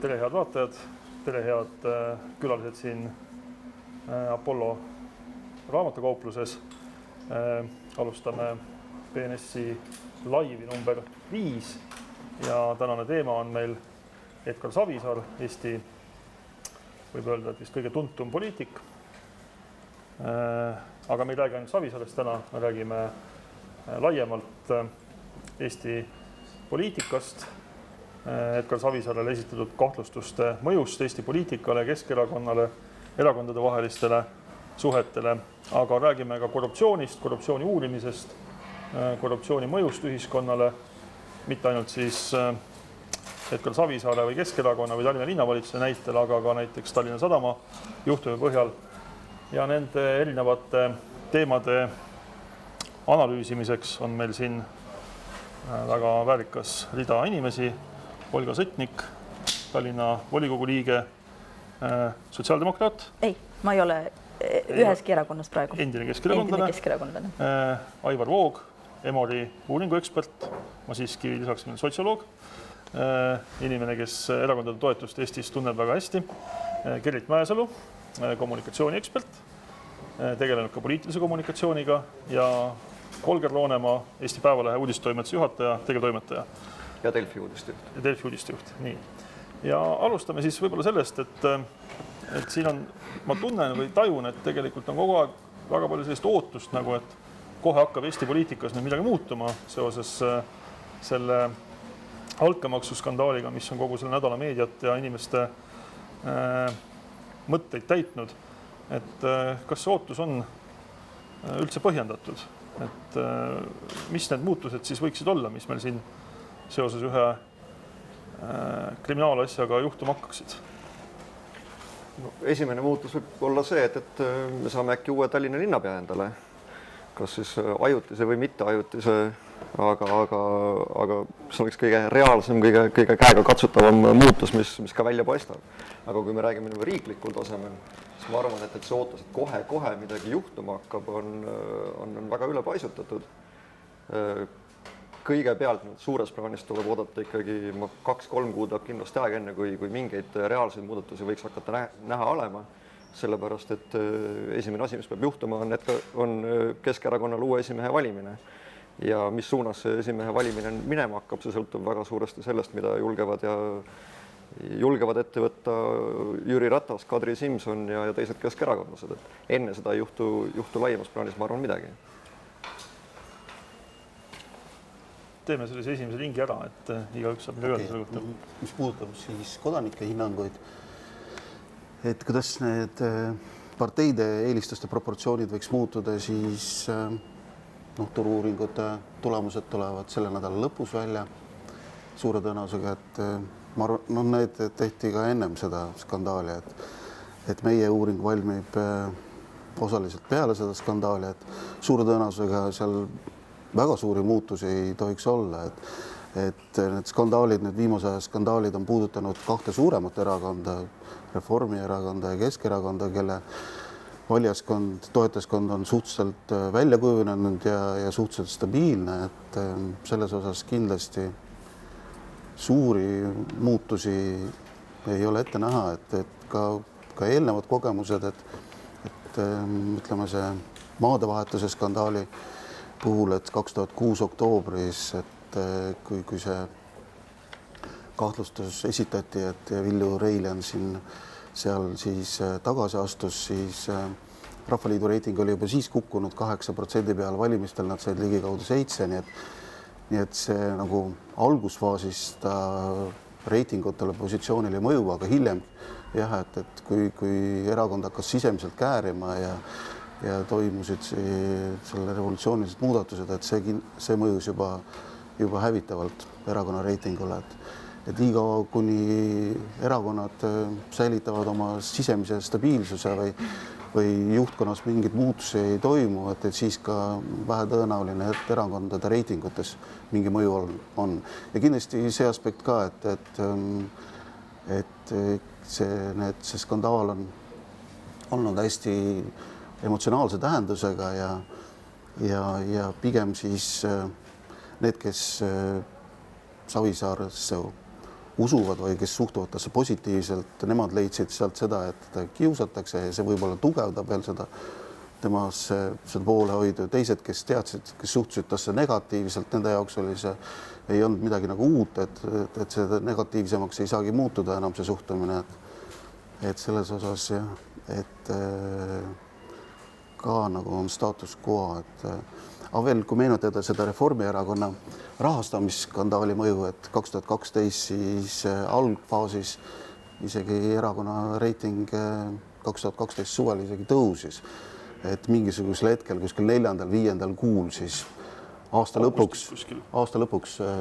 Tere head vaatajad, tere head külalised siin Apollo raamatukaupluses. Alustame BNS-i laivi number 5 ja tänane teema on meil Edgar Savisaar, Eesti, võib öelda, et vist kõige tuntum poliitik. Aga me ei räägi ainult Savisaarest täna, me räägime laiemalt Eesti poliitikast, Edgar Savisaarele esitatud kahtlustuste mõjust Eesti poliitikale, Keskerakonnale, erakondade vahelistele suhetele, aga räägime ka korruptsioonist, korruptsiooni uurimisest, korruptsiooni mõjust ühiskonnale, mitte ainult siis Edgar Savisaare või Keskerakonna või Tallinna linnavalitsuse näitel, aga ka näiteks Tallinna Sadama juhtumi põhjal ja nende erinevate teemade analüüsimiseks on meil siin väga väärikas rida inimesi. Olga Sõtnik, Tallinna volikogu liige, sotsiaaldemokraat. Ei, ma ei ole üheski erakonnas praegu. Endine keskerakondlane. Aivar Voog, Emori uuringuekspert, ma siiski lisaks sotsioloog, inimene, kes erakondade toetust Eestis tunneb väga hästi, Gerrit Mäesalu, kommunikatsiooniekspert, tegelenud ka poliitilise kommunikatsiooniga ja Holger Loonemaa, Eesti Päevalehe uudistoimetuse juhataja, tegevtoimetaja. Ja Delfi uudistejuht. Nii. Ja alustame siis võib-olla sellest, et siin on, ma tunnen või tajun, et tegelikult on kogu aeg väga palju sellist ootust, nagu et kohe hakkab Eesti poliitikas nüüd midagi muutuma seoses selle altkäemaksuskandaaliga, mis on kogu selle nädala meediat ja inimeste mõtteid täitnud. Et kas see ootus on üldse põhjendatud? Et mis need muutused siis võiksid olla, mis meil siin seoses ühe kriminaalasjaga juhtuma hakkaksid? No, esimene muutus võib olla see, et me saame äkki uue Tallinna linnapea endale, kas siis ajutise või mitte ajutise, aga see oleks kõige reaalsem, kõige käega katsutavam muutus, mis ka välja paistab. Aga kui me räägime riiklikul tasemel, siis ma arvan, et see ootus, et kohe midagi juhtuma hakkab, on väga ülepaisutatud. Kõigepealt suures plaanis tuleb oodata ikkagi 2-3 kuud kindlasti aeg enne, kui mingeid reaalseid muudatusi võiks hakata näha olema. Sellepärast, et esimene asi, mis peab juhtuma, on Keskerakonnal uue esimehe valimine. Ja mis suunas see esimehe valimine minema hakkab, see sõltub väga suuresti sellest, mida julgevad ette võtta Jüri Ratas, Kadri Simson ja teised keskerakondlased. Enne seda ei juhtu laiemas plaanis, ma arvan, midagi. Teeme sellise esimese ringi ära, et igaüks saab midagi öelda selle kohta. Mis puudutab siis kodanike hinnanguid, et kuidas need parteide eelistuste proportsioonid võiks muutuda, siis turu-uuringute tulemused tulevad selle nädala lõpus välja suure tõenäosusega, et need tehti ka ennem seda skandaali, et meie uuring valmib osaliselt peale seda skandaali, et suure tõenäosusega seal väga suuri muutusi ei tohiks olla, et need skandaalid, need viimase aja skandaalid on puudutanud 2 suuremat erakonda, Reformierakonda ja Keskerakonda, kelle valijaskond, toetajaskond on suhteliselt välja kujunenud ja suhteliselt stabiilne, et selles osas kindlasti suuri muutusi ei ole ette näha, et ka eelnevad kogemused, et ütleme see maadevahetuse skandaali puhul, et 2006 oktoobris, et kui see kahtlustus esitati, et Villu Reiljan siin seal siis tagasi astus, siis Rahvaliidu reiting oli juba siis kukkunud 8% peal, valimistel nad said ligikaudu 7%, nii et see nagu algusfaasis ta reitingutele positsioonile ei mõju, aga hiljem jah, et kui erakond hakkas sisemiselt käärima ja toimusid selle revolutsioonilised muudatused, et see mõjus juba hävitavalt erakonna reitingule. Et liiga kuni erakonnad säilitavad oma sisemise stabiilsuse või juhtkonnas mingid muutusi ei toimu, et siis ka vähe tõenäoline, et erakondade reitingutes mingi mõju on. Ja kindlasti see aspekt ka, et see skandaal on olnud hästi emotsionaalse tähendusega ja pigem siis need, kes Savisaaresse usuvad või kes suhtuvad tasse positiivselt, nemad leidsid sealt seda, et teda kiusatakse ja see võib-olla tugevdab veel seda temasse seda poolehoidu. Teised, kes teadsid, kes suhtusid tasse negatiivselt, nende jaoks oli see, ei olnud midagi nagu uut, et see negatiivsemaks ei saagi muutuda enam see suhtumine, et selles osas jah, et ka nagu on status quo, aga veel, kui meenutada seda Reformierakonna rahastamisskandaali mõju, et 2012 siis algfaasis isegi erakonna reiting 2012 suvel isegi tõusis, et mingisugusel hetkel kuskil 4.-5. kuul siis aasta lõpuks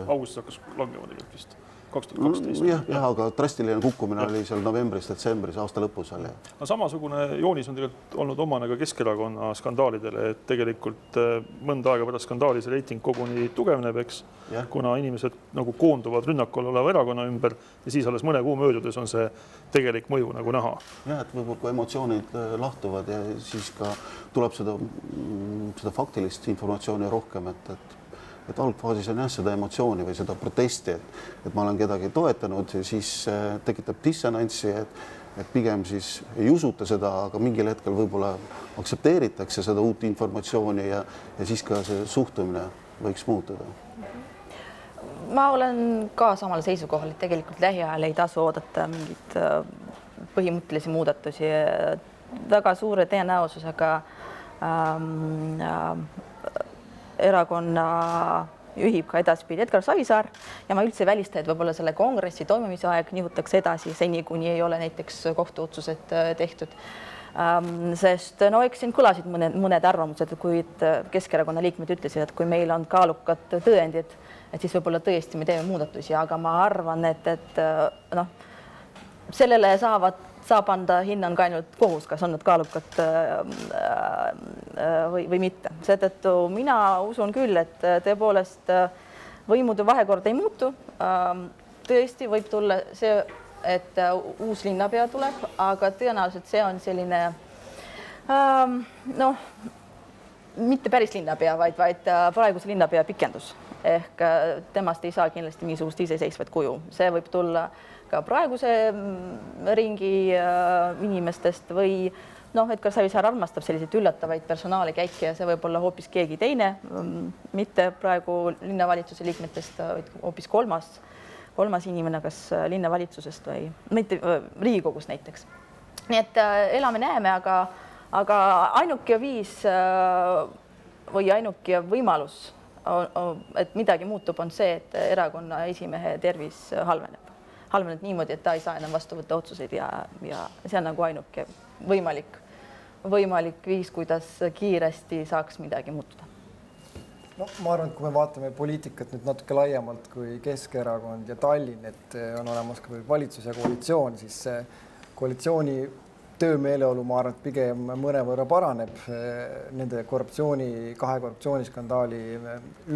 augustis hakkas langema tegelikult vist 2012. Jah, aga drastiline kukkumine oli seal novembris-detsembris aasta lõpus oli. No, samasugune joonis on tegelikult olnud omane ka Keskerakonna skandaalidele, et tegelikult mõnda aega pärast skandaali see reiting koguni tugevneb, eks, kuna inimesed nagu koonduvad rünnakul oleva erakonna ümber ja siis alles mõne kuu möödudes on see tegelik mõju nagu näha. Jah, et võib-olla kui emotsioonid lahtuvad ja siis ka tuleb seda faktilist informatsiooni rohkem, et algfaasis on jah seda emotsiooni või seda protesti, et ma olen kedagi toetanud ja siis tekitab dissonantsi, et pigem siis ei usuta seda, aga mingil hetkel võib-olla aktsepteeritakse seda uut informatsiooni ja siis ka see suhtumine võiks muutuda. Ma olen ka samal seisukohal, et tegelikult lähiajal ei tasu oodata mingit põhimõttelisi muudatusi. Väga suure tõenäosusega erakonna juhib ka edaspidi Edgar Savisaar ja ma üldse välista, et võib-olla selle kongressi toimumise aeg nihutakse edasi seni, kuni ei ole näiteks kohtuotsused tehtud. Sest no eks siin kõlasid mõned arvamused, kuid Keskerakonna liikmed ütlesid, et kui meil on kaalukad tõendid, et siis võib-olla tõesti me teeme muudatusi, aga ma arvan, et noh, sellele saab anda hinnang ainult kohus, kas on need kaalukad või mitte. Seetõttu mina usun küll, et tõepoolest võimude vahekord ei muutu. Tõesti võib tulla see, et uus linnapea tuleb, aga tõenäoliselt see on selline mitte päris linnapea, vaid praeguse linnapea pikendus. Ehk temast ei saa kindlasti mingisugust iseseisvat kuju. See võib tulla ka praeguse ringi inimestest või Edgar Savisaar armastab selliseid üllatavaid personaali käike ja see võib olla hoopis keegi teine, mitte praegu linnavalitsuse liikmetest, vaid hoopis kolmas inimene, kas linnavalitsusest või mitte Riigikogus näiteks. Nii et elame-näeme, aga ainuke viis või ainuke võimalus, et midagi muutub, on see, et erakonna esimehe tervis halveneb niimoodi, et ta ei saa enam vastu võtta otsuseid ja see on nagu ainuke võimalik viis, kuidas kiiresti saaks midagi muutuda. No, ma arvan, et kui me vaatame poliitikat nüüd natuke laiemalt kui Keskerakond ja Tallinn, et on olemas ka valitsus ja koalitsioon, siis koalitsiooni töömeeleolu, ma arvan, et pigem mõnevõrra paraneb nende kahe korruptsiooniskandaali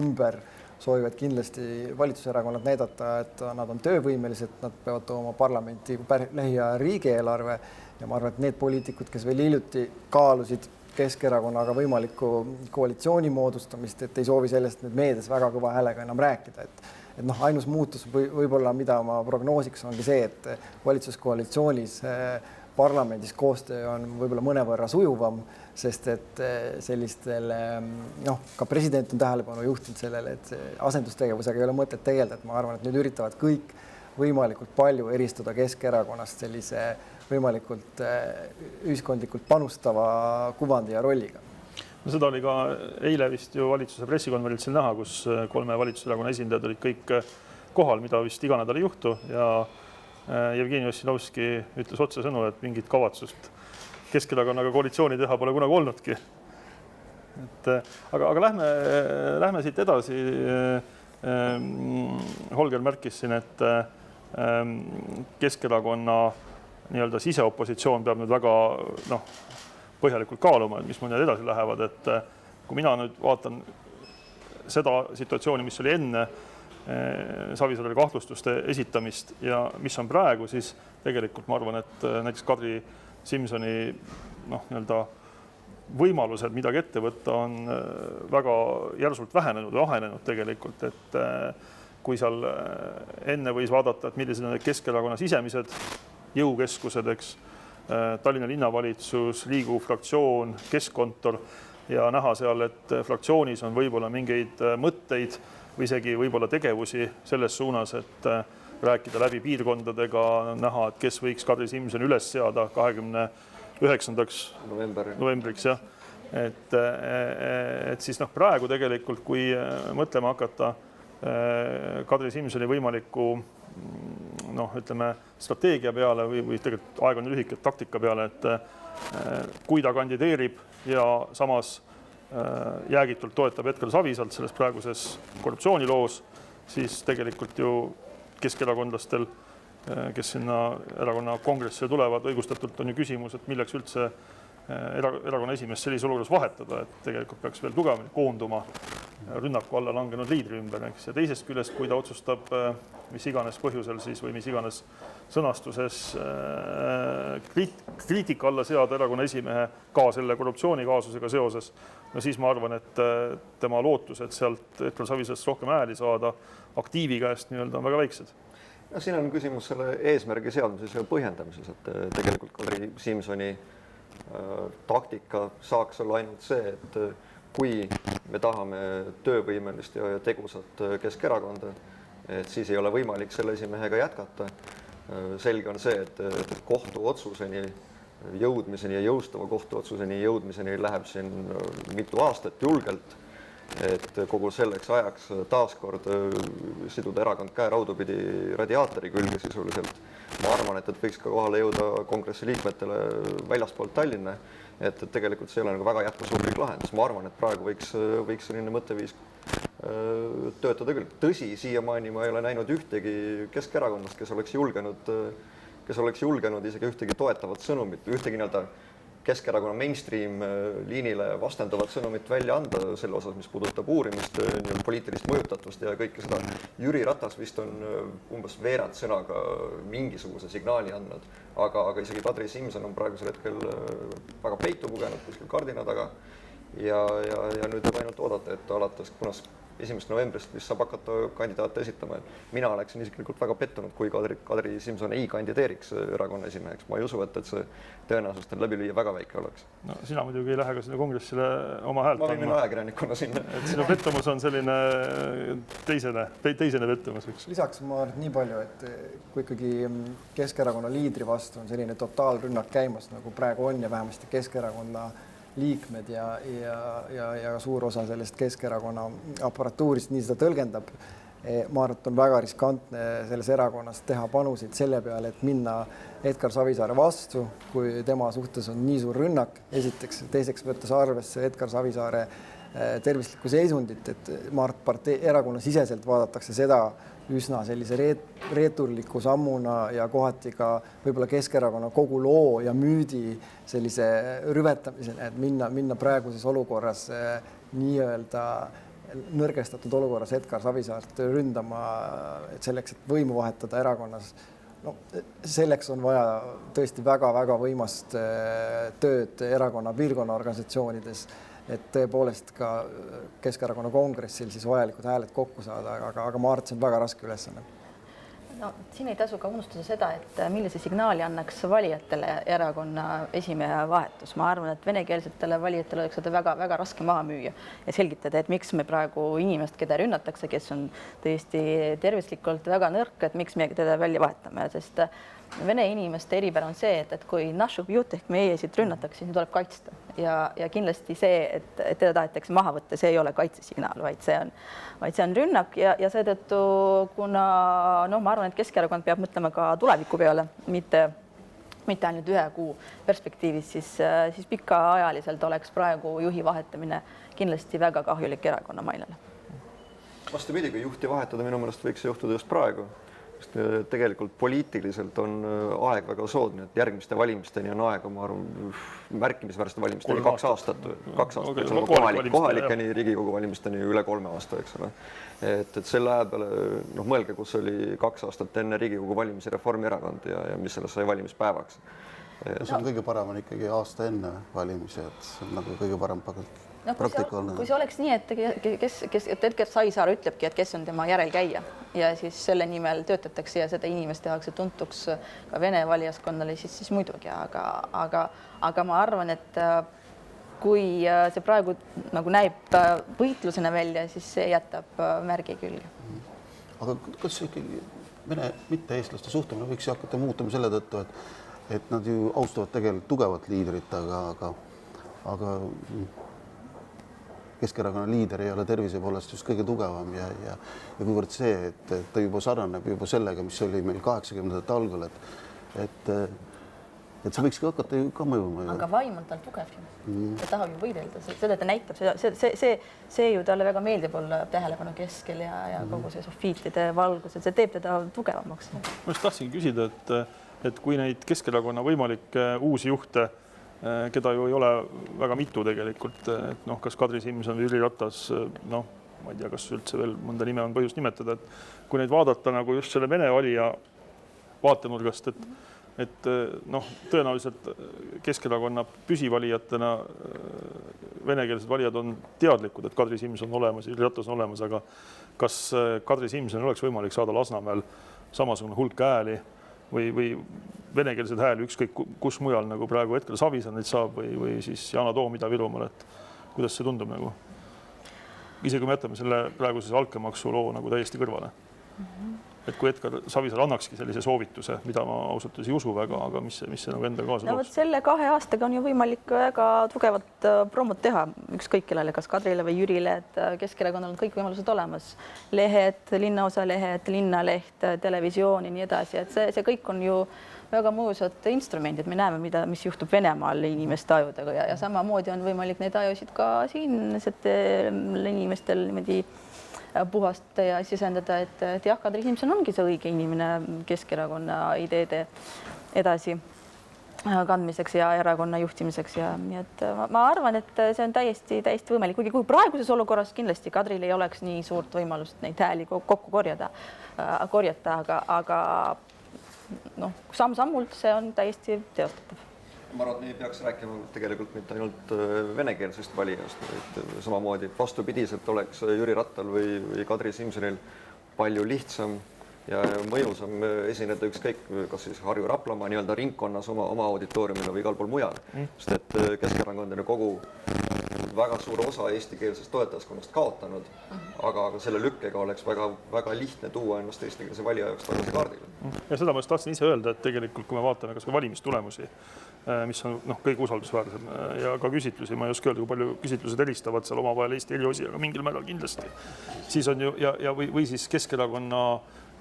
ümber. Soovivad kindlasti valitsuserakonnad näidata, et nad on töövõimelised, nad peavad tooma parlamenti lähiajal riigieelarve ja ma arvan, et need poliitikud, kes veel hiljuti kaalusid Keskerakonnaga võimalikku koalitsiooni moodustamist, et ei soovi sellest nüüd meedias väga kõva häälega enam rääkida, et ainus muutus võib-olla, mida ma prognoosiks, ongi see, et valitsuskoalitsioonis parlamendis koostöö on võib-olla mõnevõrra sujuvam, sest et sellistele, ka president on tähelepanu juhtinud sellele, et asendustegevusega ei ole mõtet tegeleda, et ma arvan, et nüüd üritavad kõik võimalikult palju eristuda Keskerakonnast sellise võimalikult ühiskondlikult panustava kuvandi ja rolliga. No seda oli ka eile vist ju valitsuse pressikonverentsil näha, kus 3 valitsuserakonna esindajad olid kõik kohal, mida vist iga nädal ei juhtu ja Jevgeni Ossinovski ütles otsesõnu, et mingit kavatsust Keskerakonnaga koalitsiooni teha pole kunagi olnudki. Aga lähme siit edasi. Holger märkis siin, et Keskerakonna nii-öelda siseopositsioon peab nüüd väga põhjalikult kaaluma, et mis mõned edasi lähevad. Et kui mina nüüd vaatan seda situatsiooni, mis oli enne Savisaarele kahtlustuste esitamist ja mis on praegu, siis tegelikult ma arvan, et näiteks Kadri Simsoni nii-öelda võimalused midagi ette võtta on väga järsult vähenenud ja ahenenud tegelikult, et kui seal enne võis vaadata, et millised on need Keskerakonna sisemised jõukeskused, eks, Tallinna linnavalitsus, Riigikogu fraktsioon, keskkontor ja näha seal, et fraktsioonis on võib-olla mingeid mõtteid või isegi võib-olla tegevusi selles suunas, et rääkida läbi piirkondadega, näha, et kes võiks Kadri Simsoni üles seada 29. novembriks, jah. Et siis praegu tegelikult, kui mõtlema hakata Kadri Simsoni võimaliku ütleme strateegia peale või tegelikult aeg on lühike taktika peale, et kui ta kandideerib ja samas jäägitult toetab Edgar Savisaart selles praeguses korruptsiooniloos, siis tegelikult ju keskerakondlastel, kes sinna erakonna kongressile tulevad, õigustatult on ju küsimus, et milleks üldse erakonna esimees sellise olukorras vahetada, et tegelikult peaks veel tugevamini koonduma rünnaku alla langenud liidri ümber, eks. Ja teisest küljest, kui ta otsustab mis iganes põhjusel siis või mis iganes sõnastuses kriitika alla seada erakonna esimehe ka selle korruptsioonikaasusega seoses, no siis ma arvan, et tema lootused sealt Edgar Savisaarest rohkem hääli saada aktiivi käest nii-öelda on väga väiksed. Ja siin on küsimus selle eesmärgi seadmises ja põhjendamises, et tegelikult Kadri Simsoni taktika saaks olla ainult see, et kui me tahame töövõimelist ja tegusat Keskerakonda, et siis ei ole võimalik selle esimehega jätkata. Selge on see, et kohtuotsuseni jõudmiseni ja jõustava kohtuotsuseni jõudmiseni läheb siin mitu aastat julgelt, et kogu selleks ajaks taaskord siduda erakond käeraudu pidi radiaatori külge sisuliselt. Ma arvan, et võiks ka kohale jõuda kongressi liikmetele väljaspoolt Tallinna, et tegelikult see ei ole väga jätkusuutlik lahendus. Ma arvan, et praegu võiks selline mõtteviis töötada küll. Tõsi, siiamaani ma ei ole näinud ühtegi Keskerakonnast, kes oleks julgenud isegi ühtegi toetavat sõnumit, ühtegi Keskerakonna mainstream liinile vastendavat sõnumit välja anda selle osas, mis puudutab uurimist, poliitilist mõjutatust ja kõike seda. Jüri Ratas vist on umbes veerand sõnaga mingisuguse signaali andnud, aga isegi Kadri Simson on praegusel hetkel väga peitu pugenud kuskil kardina taga ja nüüd võib ainult oodata, et alates 1. novembrist, mis saab hakata kandidaate esitama. Mina oleksin isiklikult väga pettunud, kui Kadri Simson ei kandideeriks erakonna esimeheks. Ma ei usu, et see tõenäosus läbi lüüa väga väike oleks. No, sina muidugi ei lähe ka sinna kongressile oma häält andma. Ma võin minna ajakirjanikuna sinna. Et sinu pettumus on selline teisene pettumus. Lisaks ma arvan nii palju, et kui ikkagi Keskerakonna liidri vastu on selline totaalrünnak käimas, nagu praegu on ja vähemasti Keskerakonna liikmed ja suur osa sellest Keskerakonna aparatuurist nii seda tõlgendab. Ma arvan, et on väga riskantne selles erakonnas teha panuseid selle peale, et minna Edgar Savisaare vastu, kui tema suhtes on nii suur rünnak. Esiteks, teiseks võttes arvesse Edgar Savisaare tervislikku seisundit, et ma arvan, et erakonna siseselt vaadatakse seda üsna sellise reeturliku sammuna ja kohati ka võib-olla Keskerakonna kogu loo ja müüdi sellise rüvetamisena, et minna praeguses olukorras nii-öelda nõrgestatud olukorras Edgar Savisaart ründama, et selleks, et võimu vahetada erakonnas. No, selleks on vaja tõesti väga-väga võimast tööd erakonna piirkonna organisatsioonides, et tõepoolest ka Keskerakonna kongressil siis vajalikud hääled kokku saada, aga ma arvan, et see on väga raske ülesanne. No, siin ei tasu ka unustada seda, et millise signaali annaks valijatele erakonna esimehe vahetus. Ma arvan, et venekeelsetele valijatele oleks seda väga raske maha müüa ja selgitada, et miks me praegu inimest, keda rünnatakse, kes on tõesti tervislikult väga nõrk, et miks me teda välja vahetame, sest vene inimeste eripära on see, et kui našub jutt ehk meie esit rünnatakse, siis tuleb kaitsta ja kindlasti see, et teda tahetakse maha võtta, see ei ole kaitsesignaal, vaid see on rünnak ja seetõttu, kuna ma arvan, et Keskerakond peab mõtlema ka tuleviku peale, mitte ainult 1 kuu perspektiivis, siis pikaajaliselt oleks praegu juhi vahetamine kindlasti väga kahjulik erakonna mainele. Vastupidi, kui juhti vahetada, minu meelest võiks see juhtuda just praegu. Tegelikult poliitiliselt on aeg väga soodne, et järgmiste valimisteni on aega, ma arvan, märkimisväärste valimisteni 2 aastat, kohalikeni Riigikogu valimisteni üle 3 aasta, eks ole. Et selle aja peale, mõelge, kus oli 2 aastat enne Riigikogu valimisi Reformierakond ja mis sellest sai valimispäevaks. see on kõige parem on ikkagi aasta enne valimisi, et see on nagu kõige parem praktika olnud. Kui see oleks nii, et Edgar Savisaar ütlebki, et kes on tema järelkäija ja siis selle nimel töötatakse ja seda inimest tehakse tuntuks ka Vene valijaskonnale, siis muidugi, aga ma arvan, et kui see praegu nagu näib võitlusena välja, siis see jätab märgi külge. Aga kas ikkagi Vene mitte-eestlaste suhtumine võiks hakata muutuma selle tõttu, et nad ju austavad tegelikult tugevat liidrit, aga Keskerakonna liider ei ole tervise poolest just kõige tugevam ja kuivõrd see, et ta juba sarnaneb juba sellega, mis oli meil 80ndate algul, et see võikski hakata ju ka mõjuma. Aga vaim on tal tugev ju. Ta tahab ju võidelda, seda ta näitab, see ju talle väga meeldib olla tähelepanu keskel ja kogu see sofiitide valgus, et see teeb teda tugevamaks. Ma just tahtsingi küsida, et kui neid Keskerakonna võimalikke uusi juhte, keda ju ei ole väga mitu tegelikult, et noh, kas Kadri Simson või Jüri Ratas, noh, ma ei tea, kas üldse veel mõnda nime on põhjust nimetada, et kui neid vaadata nagu just selle Vene valija vaatenurgast, et noh, tõenäoliselt Keskerakonna püsivalijatena venekeelsed valijad on teadlikud, et Kadri Simson on olemas, Jüri Ratas on olemas, aga kas Kadri Simsonil oleks võimalik saada Lasnamäel samasugune hulk hääli või venekeelsed hääli ükskõik kus mujal nagu praegu Edgar Savisaar neid saab või siis Yana Toom Ida-Virumaal, et kuidas see tundub nagu? Isegi kui me jätame selle praeguse altkäemaksu loo nagu täiesti kõrvale. Et kui Edgar Savisaar annakski sellise soovituse, mida ma ausalt ei usu väga, aga mis see nagu enda kaasa tooks? Selle 2 aastaga on ju võimalik väga tugevat promot teha ükskõik kellele, kas Kadrile või Jürile, et Keskerakonnal on kõik võimalused olemas. Lehed, linnaosalehed, linnaleht, televisioon ja nii edasi, et see kõik on ju väga mõjusad instrumendid. Me näeme, mis juhtub Venemaal inimeste ajudega ja samamoodi on võimalik neid ajusid ka siinsetel inimestel niimoodi puhast ja sisendada, et jah, Kadri Simson ongi see õige inimene Keskerakonna ideede edasi kandmiseks ja erakonna juhtimiseks ja nii, et ma arvan, et see on täiesti võimalik, kuigi kui praeguses olukorras kindlasti Kadril ei oleks nii suurt võimalust neid hääli kokku korjata, aga noh, samm-sammult see on täiesti teostatav. Ma arvan, et me ei peaks rääkima tegelikult mitte ainult venekeelsest valijast, vaid samamoodi vastupidiselt oleks Jüri Rattal või Kadri Simsonil palju lihtsam ja mõjusam esineda ükskõik, kas siis Harju-Raplamaa nii-öelda ringkonnas oma auditooriumile või igal pool mujal. Sest et Keskerakond on kogu väga suur osa eestikeelsest toetajaskonnast kaotanud, aga selle lükkega oleks väga lihtne tuua ennast eestikeelse valija jaoks tagasi kaardile. Ja seda ma just tahtsin ise öelda, et tegelikult kui me vaatame kas ka valimistulemusi, mis on kõige usaldusväärsem ja ka küsitlusi, ma ei oska öelda, kui palju küsitlused helistavad seal omavahel Eesti eri osi, aga mingil määral kindlasti. Siis on ju, või siis Keskerakonna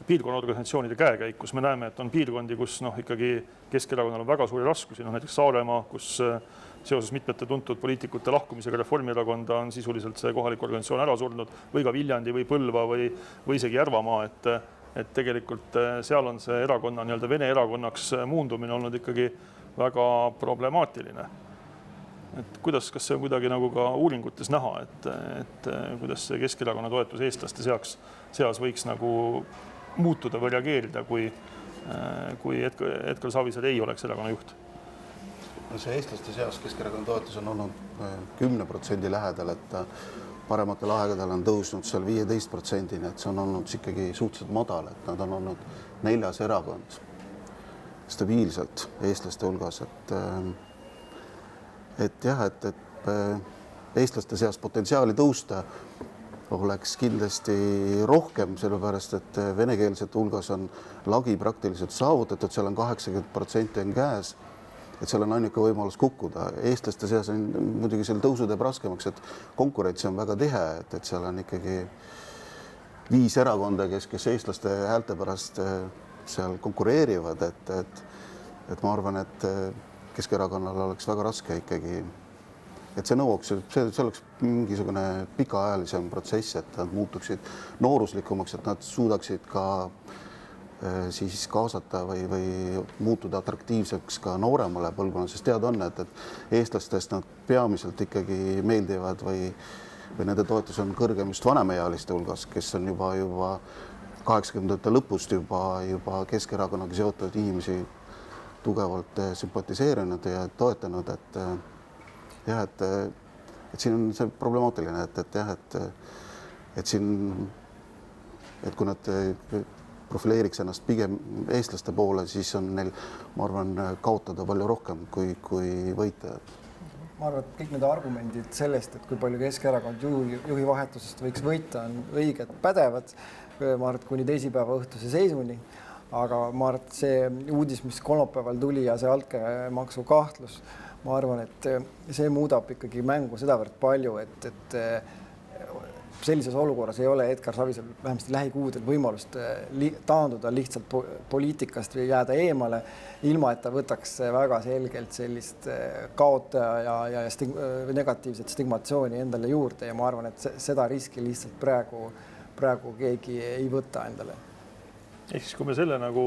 piirkonnaorganisatsioonide käekäikus me näeme, et on piirkondi, kus ikkagi Keskerakonnal on väga suuri raskusi, näiteks Saaremaa, kus seoses mitmete tuntud poliitikute lahkumisega Reformierakonda on sisuliselt see kohalik organisatsioon ära surnud, või ka Viljandi või Põlva või isegi Järvamaa, et tegelikult seal on see erakonna nii-öelda Vene erakonnaks muundumine olnud ikkagi väga problemaatiline. Et kas see on kuidagi nagu ka uuringutes näha, et kuidas see Keskerakonna toetus eestlaste seas võiks nagu muutuda või reageerida, kui Edgar Savisaar ei oleks erakonna juht? See eestlaste seas Keskerakonna toetus on olnud 10% lähedal, et parematel aegadel on tõusnud seal 15%, et see on olnud ikkagi suhteliselt madal, et nad on olnud 4. erakond stabiilselt eestlaste hulgas, et jah, et eestlaste seas potentsiaali tõusta oleks kindlasti rohkem, sellepärast et venekeelsete hulgas on lagi praktiliselt saavutatud, seal on 80% on käes, et seal on ainuke võimalus kukkuda. Eestlaste seas on muidugi seal tõusu teeb raskemaks, et konkurents on väga tihe, et seal on ikkagi 5 erakonda, kes eestlaste häälte pärast seal konkureerivad, et ma arvan, et Keskerakonnal oleks väga raske ikkagi, et see nõuaks, see oleks mingisugune pikaajalisem protsess, et nad muutuksid nooruslikumaks, et nad suudaksid ka siis kaasata või muutuda atraktiivseks ka nooremale põlvkonnale, sest teada on, et eestlastest nad peamiselt ikkagi meeldivad või nende toetus on kõrgem just vanemaealiste hulgas, kes on juba 80ndate lõpust juba Keskerakonnaga seotud inimesi tugevalt sümpatiseerinud ja toetanud, et jah, et siin on see problemaatiline, et jah, et siin, et kui nad profileeriks ennast pigem eestlaste poole, siis on neil, ma arvan, kaotada palju rohkem kui võita. Ma arvan, et kõik need argumendid sellest, et kui palju Keskerakond juhi vahetusest võiks võita, on õiged, pädevad. Ma arvan, et kuni teisipäeva õhtuse seisuni. Aga ma arvan, et see uudis, mis kolmapäeval tuli ja see altkäemaksu kahtlus, ma arvan, et see muudab ikkagi mängu sedavõrd palju, et sellises olukorras ei ole Edgar Savisaar vähemasti lähikuudel võimalust taanduda lihtsalt poliitikast või jääda eemale, ilma et ta võtaks väga selgelt sellist kaotaja ja negatiivset stigmatsiooni endale juurde. Ja ma arvan, et seda riski lihtsalt praegu keegi ei võta endale. Ehk siis, kui me selle nagu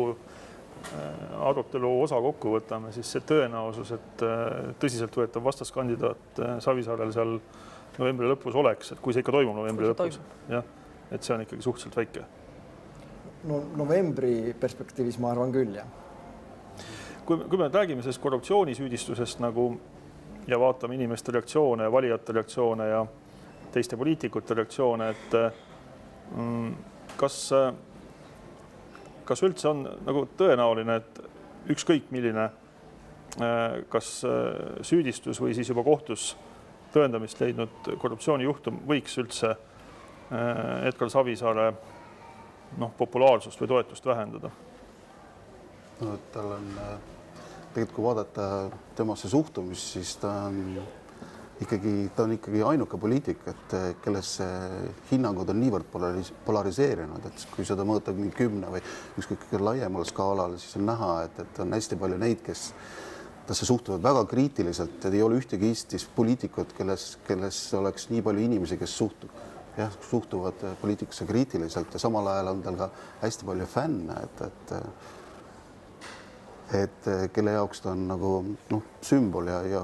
arutelu osa kokku võtame, siis see tõenäosus, et tõsiselt võetav vastaskandidaat Savisaarel seal novembri lõpus oleks, et kui see ikka toimub novembri lõpus, jah, et see on ikkagi suhteliselt väike. No novembri perspektiivis ma arvan küll, jah. Kui me räägime sellest korruptsioonisüüdistusest nagu ja vaatame inimeste reaktsioone, valijate reaktsioone ja teiste poliitikute reaktsioone, et kas üldse on nagu tõenäoline, et ükskõik milline kas süüdistus või siis juba kohtus tõendamist leidnud korruptsioonijuhtum võiks üldse Edgar Savisaare populaarsust või toetust vähendada? No, tal on tegelikult, kui vaadata temasse suhtumist, siis ta on ikkagi ainuke poliitik, et kellesse hinnangud on niivõrd polariseerinud, et kui seda mõõta 10 või ükskõik laiemal skaalal, siis on näha, et on hästi palju neid, kes tasse suhtuvad väga kriitiliselt, et ei ole ühtegi Eestis poliitikut, kelles oleks nii palju inimesi, kes suhtuvad poliitikusse kriitiliselt ja samal ajal on tal ka hästi palju fänne, et kelle jaoks ta on nagu sümbol ja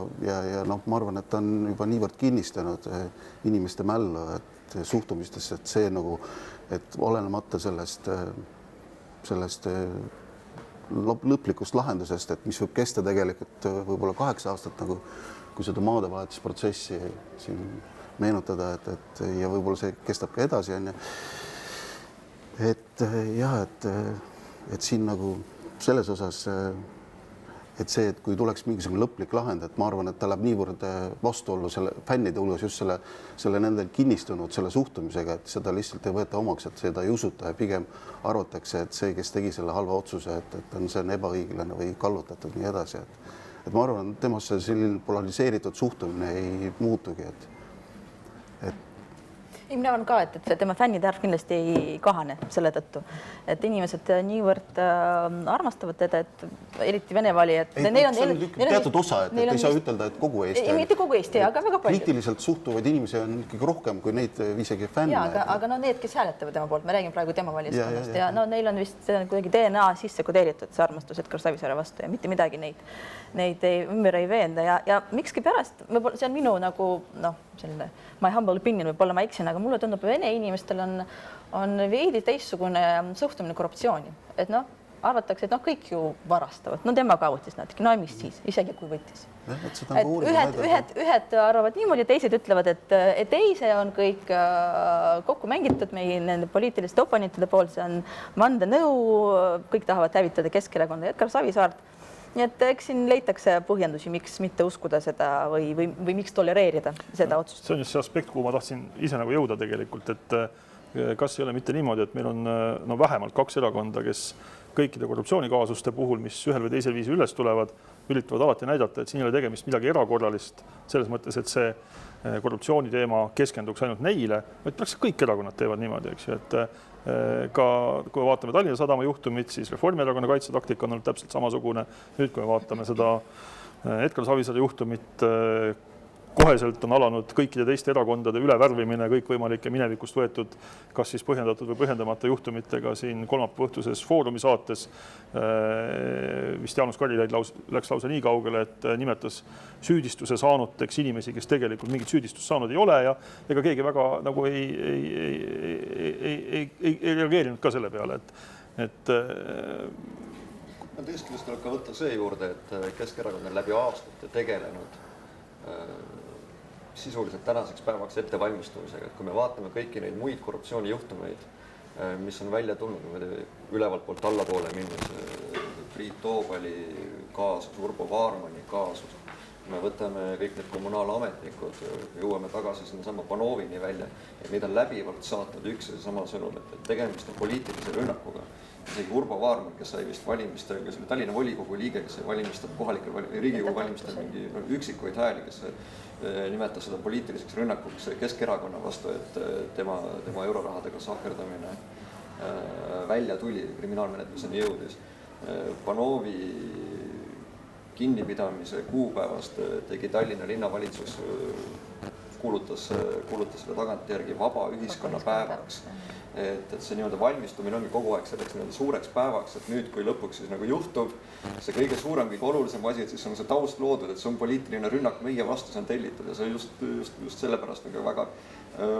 ma arvan, et ta on juba niivõrd kinnistanud inimeste mällu, et suhtumistesse, et see nagu, et olenemata sellest lõplikust lahendusest, et mis võib kesta tegelikult võib-olla 8 aastat, nagu kui seda maadevahetusprotsessi siin meenutada, et ja võib-olla see kestab ka edasi, on ju. Et jah, et siin nagu selles osas, et see, et kui tuleks mingisugune lõplik lahend, et ma arvan, et ta läheb niivõrd vastuollu selle fännide hulgas just selle nendel kinnistunud selle suhtumisega, et seda lihtsalt ei võeta omaks, et seda ei usuta ja pigem arvatakse, et see, kes tegi selle halva otsuse, et see on ebaõiglane või kallutatud nii edasi. Et ma arvan, et temasse selline polariseeritud suhtumine ei muutugi, Mina arvan ka, et tema fännide arv kindlasti ei kahane selle tõttu, et inimesed niivõrd armastavad teda, et eriti Vene valijad. Teatud osa, et ei saa ütelda, et kogu Eesti. Mitte kogu Eesti, aga väga palju. Kriitiliselt suhtuvaid inimesi on ikkagi rohkem kui neid isegi fänne. Aga need, kes hääletavad tema poolt, me räägime praegu tema valijaskonnast ja neil on vist kuidagi DNA sisse kodeeritud see armastus Edgar Savisaare vastu ja mitte midagi neid ümber ei veenda ja mikski pärast, see on minu nagu selline my humble opinion, võib-olla ma eksin, aga mulle tundub, Vene inimestel on veidi teistsugune suhtumine korruptsiooni. Et arvatakse, et kõik ju varastavad. Tema kaotis natuke, mis siis, isegi kui võttis. Ühed arvavad niimoodi, teised ütlevad, et ei, see on kõik kokku mängitud meie nende poliitiliste oponentide poolt, see on vandenõu, kõik tahavad hävitada Keskerakonda ja Edgar Savisaart. Nii et eks siin leitakse põhjendusi, miks mitte uskuda seda või miks tolereerida seda otsust. See on just see aspekt, kuhu ma tahtsin ise nagu jõuda tegelikult, et kas ei ole mitte niimoodi, et meil on vähemalt 2 erakonda, kes kõikide korruptsioonikaasuste puhul, mis ühel või teisel viisil üles tulevad, üritavad alati näidata, et siin ei ole tegemist midagi erakorralist, selles mõttes, et see korruptsiooni teema keskenduks ainult neile, vaid praktiliselt kõik erakonnad teevad niimoodi, eks ju, et ka kui vaatame Tallinna Sadama juhtumit, siis Reformierakonna kaitsetaktika on olnud täpselt samasugune. Nüüd, kui vaatame seda Edgar Savisaare juhtumit, koheselt on alanud kõikide teiste erakondade ülevärvimine kõikvõimalike minevikust võetud, kas siis põhjendatud või põhjendamata juhtumitega siin kolmapäeva õhtuses Foorumi saates. Vist Jaanus Karilaid läks lausa nii kaugele, et nimetas süüdistuse saanuteks inimesi, kes tegelikult mingit süüdistust saanud ei ole ja ega keegi väga nagu ei reageerinud ka selle peale, et no teisest küljest tuleb ka võtta see juurde, et Keskerakond on läbi aastate tegelenud sisuliselt tänaseks päevaks ettevalmistumisega, et kui me vaatame kõiki neid muid korruptsioonijuhtumeid, mis on välja tulnud, ülevalt poolt allapoole minnes, Priit Toobali kaasus, Urbo Vaarmani kaasus, me võtame kõik need kommunaalametnikud, jõuame tagasi sinna Panovini välja, et neid on läbivalt saatnud üks ja sama sõnum, et tegemist on poliitilise rünnakuga. Isegi Urbo Vaarman, kes sai vist valimistel, kes oli Tallinna volikogu liige, kes sai valimistel kohalikel Riigikogu valimistel mingi üksikuid hääli, kes nimetas seda poliitiliseks rünnakuks Keskerakonna vastu, et tema eurorahadega sahkerdamine välja tuli, kriminaalmenetluseni jõudis. Panovi kinnipidamise kuupäevast tegi Tallinna linnavalitsus, kuulutas selle tagantjärgi vaba ühiskonna päevaks. Et see nii-öelda valmistumine ongi kogu aeg selleks nii-öelda suureks päevaks, et nüüd, kui lõpuks siis nagu juhtub, see kõige suurem, kõige olulisem asi, et siis on see taust loodud, et see on poliitiline rünnak meie vastu, see on tellitud ja see just sellepärast nagu väga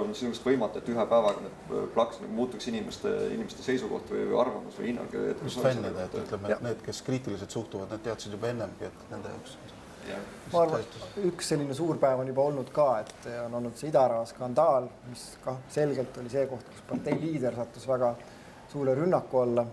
on sinust võimatu, et ühe päevaga need plaks muutuks inimeste seisukoht või arvamus või hinnang. Just fännida, et ütleme, et need, kes kriitiliselt suhtuvad, need teadsid juba ennemgi, et nende jaoks. Ma arvan, üks selline suur päev on juba olnud ka, et on olnud see Idaraha skandaal, mis ka selgelt oli see koht, kus partei liider sattus väga suure rünnaku alla.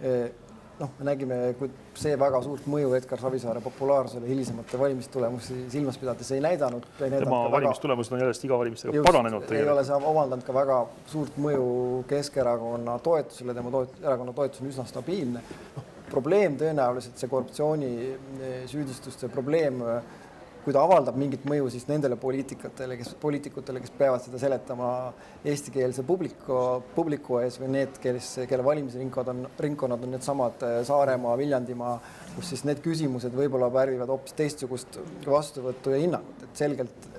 Me nägime, kui see väga suurt mõju Edgar Savisaare populaarsusele hilisemate valimistulemusi silmas pidades ei näidanud. Tema valimistulemused on järjest iga valimistega paranenud. Ei ole see omandanud ka väga suurt mõju Keskerakonna toetusele, tema erakonna toetus on üsna stabiilne. Probleem tõenäoliselt see korruptsiooni süüdistuste probleem, kui ta avaldab mingit mõju siis nendele poliitikutele, kes peavad seda seletama eestikeelse publiku ees või need, kelle valimisringkonnad on need samad Saaremaa, Viljandimaa, kus siis need küsimused võib-olla värvivad hoopis teistsugust vastuvõttu ja hinnangut, et selgelt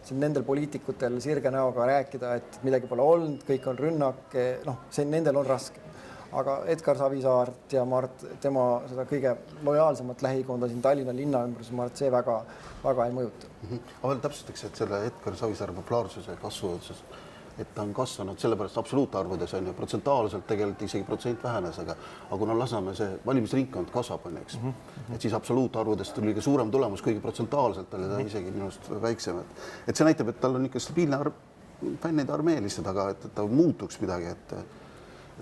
siin nendel poliitikutel sirge näoga rääkida, et midagi pole olnud, kõik on rünnak, see nendel on raske. Aga Edgar Savisaart ja Mart, tema seda kõige lojaalsemat lähikonda siin Tallinna linna ümbrus, Mart, see väga ei mõjuta. Aga veel täpsustaks, et selle Edgar Savisaare populaarsuse kasvu, et ta on kasvanud sellepärast absoluutarvudes, on ju, protsentaalselt tegelikult isegi protsent vähenes, aga kuna Lasnamäe see valimisringkond kasvab, on eks, et siis absoluutarvudest tuli ka suurem tulemus, kuigi protsentaalselt oli ta isegi minust väiksem. Et see näitab, et tal on ikka stabiilne fännide armee lihtsalt, aga et ta muutuks midagi, et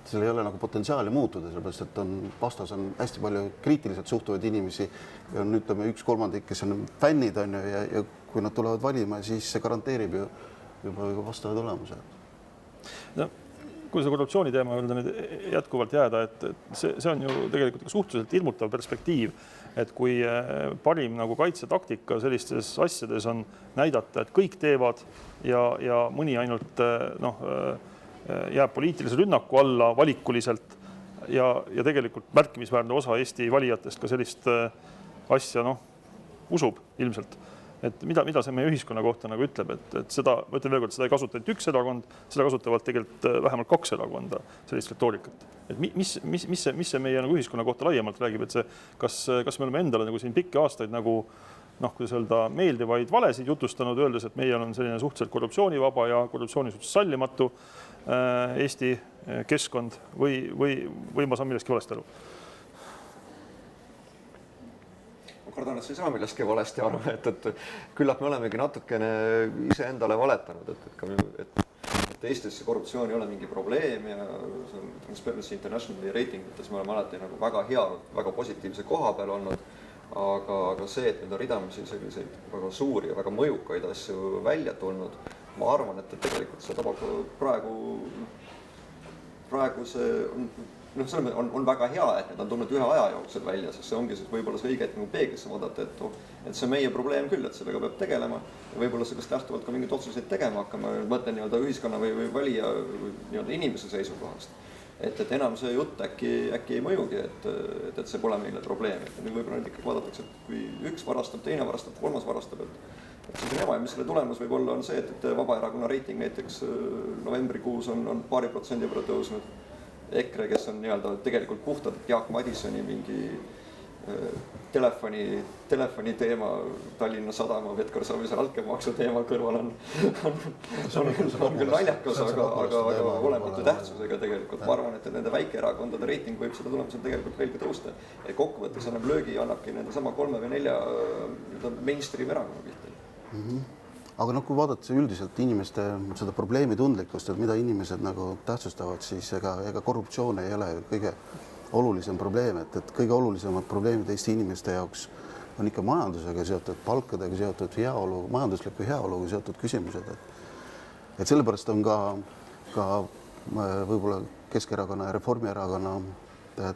seal ei ole nagu potentsiaali muutuda, sellepärast, et vastas on hästi palju kriitiliselt suhtuvaid inimesi ja on, ütleme, 1/3, kes on fännid, on ju, ja kui nad tulevad valima, siis see garanteerib ju juba vastava tulemuse. No, kui see korruptsiooni teema juurde nüüd jätkuvalt jääda, et see on ju tegelikult suhteliselt ilmutav perspektiiv, et kui parim nagu kaitsetaktika sellistes asjades on näidata, et kõik teevad ja mõni ainult jääb poliitilise rünnaku alla valikuliselt ja tegelikult märkimisväärne osa Eesti valijatest ka sellist asja usub ilmselt. Et mida see meie ühiskonna kohta nagu ütleb, et seda, ma ütlen veel kord, seda ei kasuta ainult üks erakond, seda kasutavad tegelikult vähemalt 2 erakonda sellist retoorikat. Et mis see meie nagu ühiskonna kohta laiemalt räägib, et see, kas me oleme endale nagu siin pikki aastaid nagu kuidas öelda, meeldivaid valesid jutustanud, öeldes, et meie on selline suhteliselt korruptsioonivaba ja korruptsiooni suhtes sallimatu Eesti keskkond või ma saan millestki valesti aru? Ma kardan, et see ei saa millestki valesti aru, et küllap me olemegi natukene iseendale valetanud, et Eestis see korruptsioon ei ole mingi probleem ja Transparency Internationali reitingites me oleme alati nagu väga hea, väga positiivse koha peal olnud, aga see, et nüüd on ridamisi selliseid väga suuri ja väga mõjukaid asju välja tulnud, ma arvan, et tegelikult see tabab praegu see on väga hea, et need on tulnud ühe aja jooksul välja, sest see ongi siis võib-olla see õige, et nagu peeglisse vaadata, et see on meie probleem küll, et sellega peab tegelema ja võib-olla sellest lähtuvalt ka mingeid otsuseid tegema hakkama, mõtlen nii-öelda ühiskonna või valija nii-öelda inimese seisukohast. Et enam see jutt äkki ei mõjugi, et see pole meile probleem. Et nüüd võib-olla ikkagi vaadatakse, et kui üks varastab, teine varastab, kolmas varastab, et siis on ema ja mis selle tulemus võib olla on see, et Vabaerakonna reiting näiteks novembrikuus on paari protsendi võrra tõusnud. EKRE, kes on nii-öelda tegelikult puhtalt Jaak Madisoni mingi telefoni teema, Tallinna Sadama, Vetkar Savisaare altkäemaksu teema kõrval on küll naljakas, aga olematu tähtsusega tegelikult. Ma arvan, et nende väikeerakondade reiting võib seda tulemusel tegelikult veelgi tõusta. Kokkuvõttes annab löögi, annabki nende sama 3 või 4 mainstream erakonna pihtel. Aga kui vaadata üldiselt inimeste seda probleemi tundlikkust, et mida inimesed nagu tähtsustavad, siis ega korruptsioon ei ole kõige olulisem probleem, et kõige olulisemad probleemid Eesti inimeste jaoks on ikka majandusega seotud, palkadega seotud heaolu, majandusliku heaoluga seotud küsimused. Et sellepärast on ka võib-olla Keskerakonna ja Reformierakonna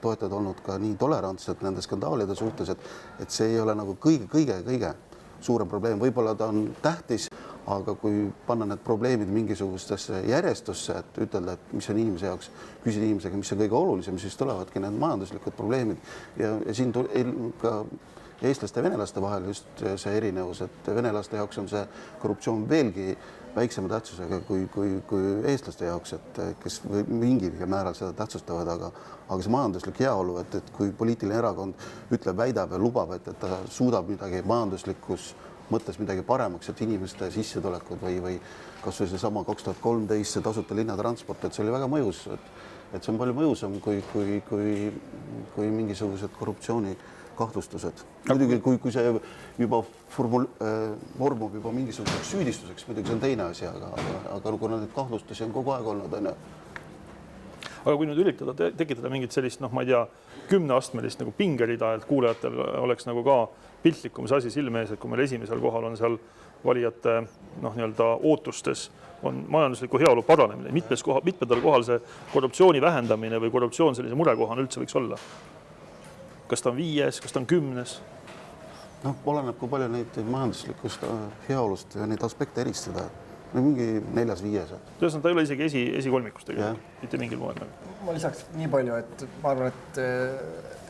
toetajad olnud ka nii tolerantsed nende skandaalide suhtes, et see ei ole nagu kõige suurem probleem. Võib-olla ta on tähtis, aga kui panna need probleemid mingisugustesse järjestusse, et ütelda, et mis on inimese jaoks, küsida inimesega, mis on kõige olulisem, siis tulevadki need majanduslikud probleemid. Ja siin ka eestlaste ja venelaste vahel just see erinevus, et venelaste jaoks on see korruptsioon veelgi väiksema tähtsusega kui eestlaste jaoks, et kes mingil määral seda tähtsustavad, aga see majanduslik heaolu, et kui poliitiline erakond ütleb, väidab ja lubab, et ta suudab midagi majanduslikus mõttes midagi paremaks, et inimeste sissetulekud või kas või seesama 2013 see tasuta linnatransport, et see oli väga mõjus, et see on palju mõjusam kui mingisugused korruptsioonikahtlustused. Muidugi, kui see juba vormub juba mingisuguseks süüdistuseks, muidugi see on teine asi, aga kuna neid kahtlustusi on kogu aeg olnud, on ju. Aga kui nüüd üritada tekitada mingit sellist, ma ei tea, 10-astmelist nagu pingerida, et kuulajatel oleks nagu ka piltlikum see asi silme ees, et kui meil esimesel kohal on seal valijate nii-öelda ootustes on majandusliku heaolu paranemine, mitmedel kohal see korruptsiooni vähendamine või korruptsioon sellise murekohana üldse võiks olla. Kas ta on 5, kas ta on 10? Oleneb, kui palju neid majanduslikust heaolust ja neid aspekte eristada. Mingi 4-5. Tõesõnad, ta ei ole isegi esikolmikus tegelikult, mitte mingil moel. Ma lisaks nii palju, et ma arvan,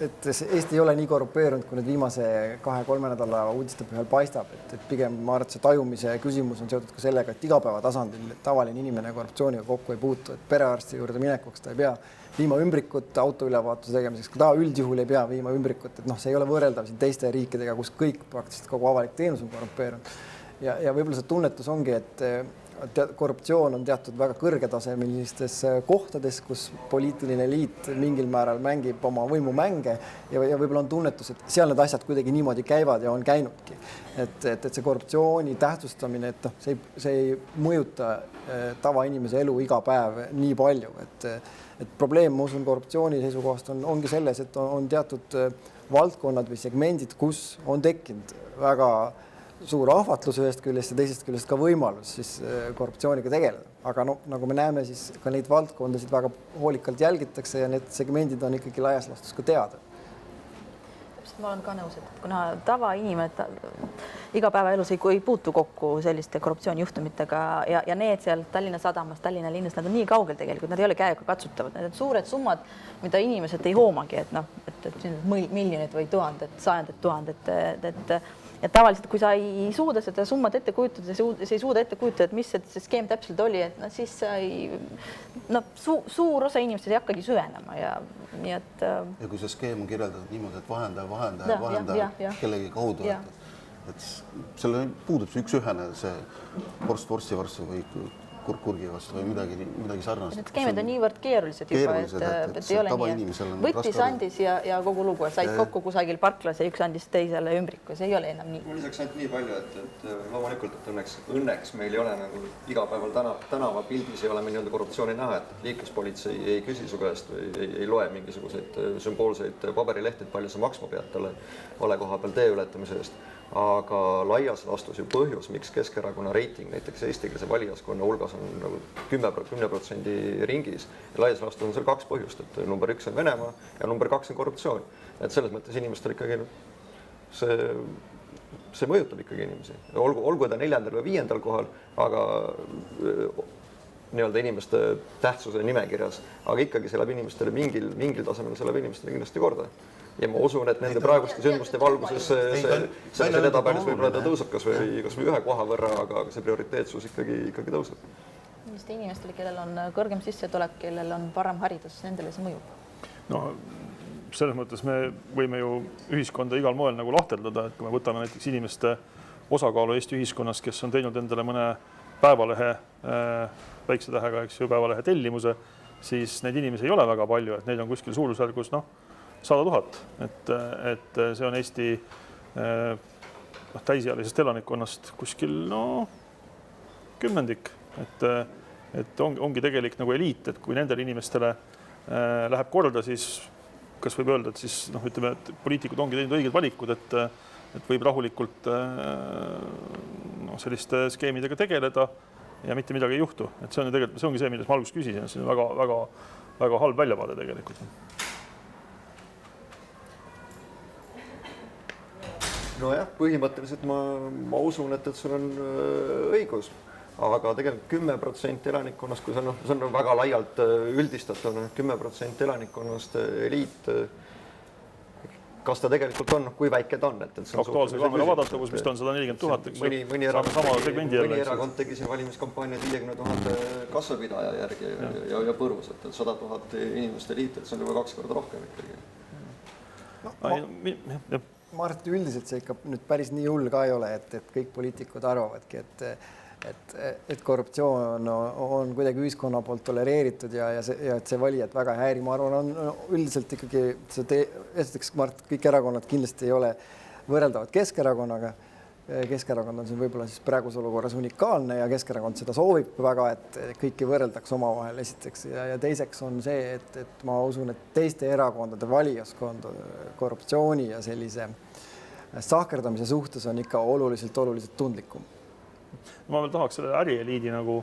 et Eesti ei ole nii korrupeerunud, kui nüüd viimase 2-3 nädala uudiste põhjal paistab, et pigem ma arvan, et see tajumise küsimus on seotud ka sellega, et igapäeva tasandil tavaline inimene korruptsiooniga kokku ei puutu, et perearsti juurde minekuks ta ei pea viima ümbrikut autoülevaatuse tegemiseks, ka ta üldjuhul ei pea viima ümbrikut, et see ei ole võrreldav siin teiste riikidega, kus kõik praktiliselt kogu avalik teenus on korrupeerunud. Ja võib-olla see tunnetus ongi, et korruptsioon on teatud väga kõrgetasemelistes kohtades, kus poliitiline eliit mingil määral mängib oma võimumänge ja võib-olla on tunnetus, et seal need asjad kuidagi niimoodi käivad ja on käinudki. Et see korruptsiooni tähtsustamine, et see ei mõjuta tavainimese elu iga päev nii palju. Et probleem, ma usun, korruptsiooni seisukohast ongi selles, et on teatud valdkonnad või segmendid, kus on tekkinud väga suur ahvatlus ühest küljest ja teisest küljest ka võimalus siis korruptsiooniga tegeleda. Aga nagu me näeme, siis ka neid valdkondasid väga hoolikalt jälgitakse ja need segmendid on ikkagi laias laastus ka teada. Ma olen ka nõus, et kuna tavainimene igapäevaelus ei puutu kokku selliste korruptsioonijuhtumitega ja need seal Tallinna Sadamas, Tallinna linnas, nad on nii kaugel tegelikult, nad ei ole käega katsutavad. Need on suured summad, mida inimesed ei hoomagi, et miljonid või tuhanded, sajandid tuhanded, ja tavaliselt, kui sa ei suuda seda summat ette kujutada, sa ei suuda ette kujutada, et mis see skeem täpselt oli, et siis suur osa inimesed ei hakkagi süvenema ja kui see skeem on kirjeldatud niimoodi, et vahendaja kellegi kaudu, et selle puudub see üks-ühene see vorst vorsti vastu või kurgi vastu või midagi sarnast. Need skeemid on niivõrd keerulised juba, et ei ole nii, et võttis andis ja kogu lugu, et said kokku kusagil parklas ja üks andis teisele ümbriku, see ei ole enam nii. Ma lisaks ainult nii palju, et loomulikult, et õnneks meil ei ole nagu igapäeval tänava pildis ei ole meil nii-öelda korruptsiooni näha, et liikluspolitsei ei küsi su käest või ei loe mingisuguseid sümboolseid paberilehteid, palju sa maksma pead talle vale koha peal tee ületamise eest. Aga laias laastus ju põhjus, miks Keskerakonna reiting näiteks eestikeelse valijaskonna hulgas on nagu 10% ringis. Ja laias laastus on seal 2 põhjust, et number 1 on Venemaa ja number 2 on korruptsioon. Et selles mõttes inimestel ikkagi see mõjutab ikkagi inimesi. Olgu ta 4. või 5. kohal, aga nii-öelda inimeste tähtsuse nimekirjas, aga ikkagi see läheb inimestele mingil tasemel, see läheb inimestele kindlasti korda. Ja ma usun, et nende praeguste sündmuste valguses see edetabelis võib-olla ta tõuseb kas või 1 koha võrra, aga see prioriteetsus ikkagi tõuseb. Inimestele, kellel on kõrgem sissetulek, kellel on parem haridus, nendele see mõjub? selles mõttes me võime ju ühiskonda igal moel nagu lahterdada, et kui me võtame näiteks inimeste osakaalu Eesti ühiskonnas, kes on teinud endale mõne päevalehe, väikse tähega, eks ju, päevalehe tellimuse, siis neid inimesi ei ole väga palju, et neid on kuskil suurusjärgus 100 000, et see on Eesti täisealisest elanikkonnast kuskil kümnendik, et ongi tegelik nagu eliit, et kui nendele inimestele läheb korda, siis kas võib öelda, et siis ütleme, et poliitikud ongi teinud õiged valikud, et võib rahulikult selliste skeemidega tegeleda ja mitte midagi ei juhtu. Et see on tegelikult, see ongi see, millest ma alguses küsisin, see on väga halb väljavaade tegelikult. Nojah, põhimõtteliselt ma usun, et sul on õigus, aga tegelikult 10% elanikkonnast, kui see on väga laialt üldistatud, 10% elanikkonnast eliit, kas ta tegelikult on, kui väike ta on? Aktuaalse kaamera vaadatavus, mis ta on 140 000, eks mõni erakond tegi siin valimiskampaaniad 50 000 kassapidaja järgi ja põrus, et 100 000 inimeste eliit, et see on juba 2 korda rohkem ikkagi. Ma arvan, et üldiselt see ikka nüüd päris nii hull ka ei ole, et kõik poliitikud arvavadki, et korruptsioon on kuidagi ühiskonna poolt tolereeritud ja et see valijad väga ei häiri. Ma arvan, on üldiselt ikkagi esiteks, ma arvan, et kõik erakonnad kindlasti ei ole võrreldavad Keskerakonnaga. Keskerakond on siin võib-olla siis praeguse olukorras unikaalne ja Keskerakond seda soovib väga, et kõiki võrreldaks omavahel esiteks ja teiseks on see, et ma usun, et teiste erakondade valijaskond korruptsiooni ja sellise sahkerdamise suhtes on ikka oluliselt tundlikum. Ma veel tahaks selle ärieliidi nagu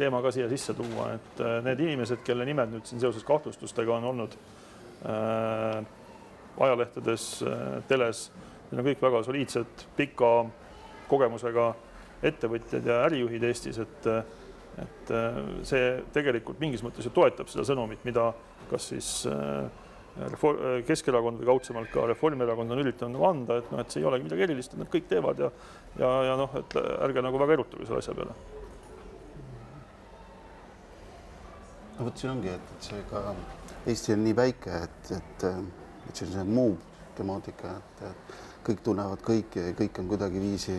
teema ka siia sisse tuua, et need inimesed, kelle nimed nüüd siin seoses kahtlustustega on olnud ajalehtedes, teles, need on kõik väga soliidsed, pika kogemusega ettevõtjad ja ärijuhid Eestis, et see tegelikult mingis mõttes ju toetab seda sõnumit, mida kas siis Keskerakond või kaudsemalt ka Reformierakond on üritanud anda, et see ei olegi midagi erilist, et nad kõik teevad ja et ärge nagu väga erutage selle asja peale. No võt see ongi, et see ka Eesti on nii väike, et see on see muu temaatika, et kõik tunnevad kõiki ja kõik on kuidagi viisi